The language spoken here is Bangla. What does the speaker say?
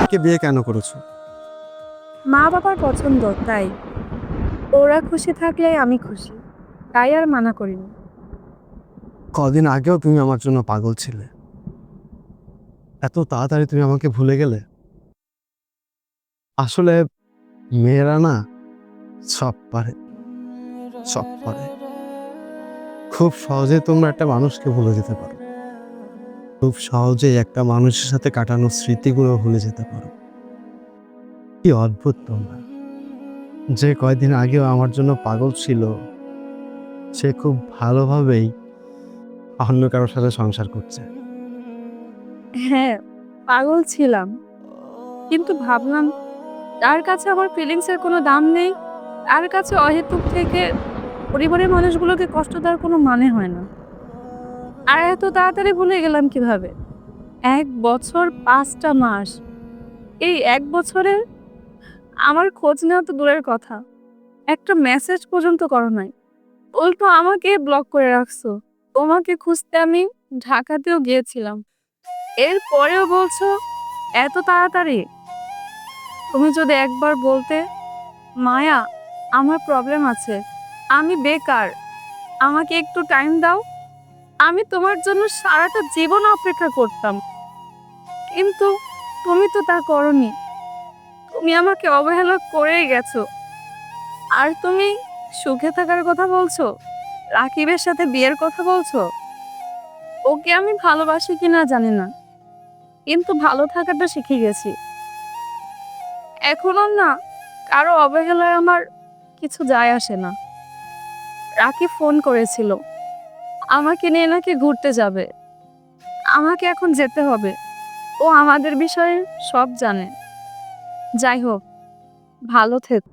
রাকিবকে বিয়ে কেন করেছো? মা বাবার পছন্দ, তাই। ওরা খুশি থাকলে আমি খুশি, তাই আর মানা করিনি। কদিন আগেও তুমি আমার জন্য পাগল ছিলে, এত তাড়াতাড়ি তুমি আমাকে ভুলে গেলে? আসলে মেয়েরা না সব পারে, সব পারে। খুব সহজে তোমরা একটা মানুষকে ভুলে যেতে পারো, খুব সহজেই একটা মানুষের সাথে কাটানো স্মৃতিগুলো ভুলে যেতে পারো। কি অদ্ভুত তোমরা! যে কয়দিন আগেও আমার জন্য পাগল ছিল, সে খুব ভালোভাবেই অন্য কারোর সাথে সংসার করছে। হ্যাঁ, পাগল ছিলাম, কিন্তু ভাবলাম তার কাছে আমার ফিলিংস এর কোনো দাম নেই। তার কাছে অহেতুক থেকে পরিবারের মানুষগুলোকে কষ্ট দেওয়ার কোনো মানে হয় না। আর এত তাড়াতাড়ি ভুলে গেলাম কিভাবে? ১ বছর ৫টা মাস। এই ১ বছরে আমার খোঁজ নেওয়া তো দূরের কথা, একটা মেসেজ পর্যন্ত করো নাই। উল্টো আমাকে ব্লক করে রাখছো। তোমাকে খুঁজতে আমি ঢাকাতেও গিয়েছিলাম। এরপরেও বলছো এত তাড়াতাড়ি? তুমি যদি একবার বলতে, মায়া, আমার প্রবলেম আছে, আমি বেকার, আমাকে একটু টাইম দাও, আমি তোমার জন্য সারাটা জীবন অপেক্ষা করতাম। কিন্তু তুমি তো তা করনি। তুমি আমাকে অবহেলা করেই গেছো। আর তুমি সুখে থাকার কথা বলছো, রাকিবের সাথে বিয়ের কথা বলছো। ওকে আমি ভালোবাসি কিনা জানি না, কিন্তু ভালো থাকাটা শিখে গেছি। এখন আর না কারো অবহেলায় আমার কিছু যায় আসে না। রাকিব ফোন করেছিল, আমাকে নিয়ে নাকি ঘুরতে যাবে। আমাকে এখন যেতে হবে। ও আমাদের বিষয়ে সব জানে। যাই হোক, ভালো থেকো।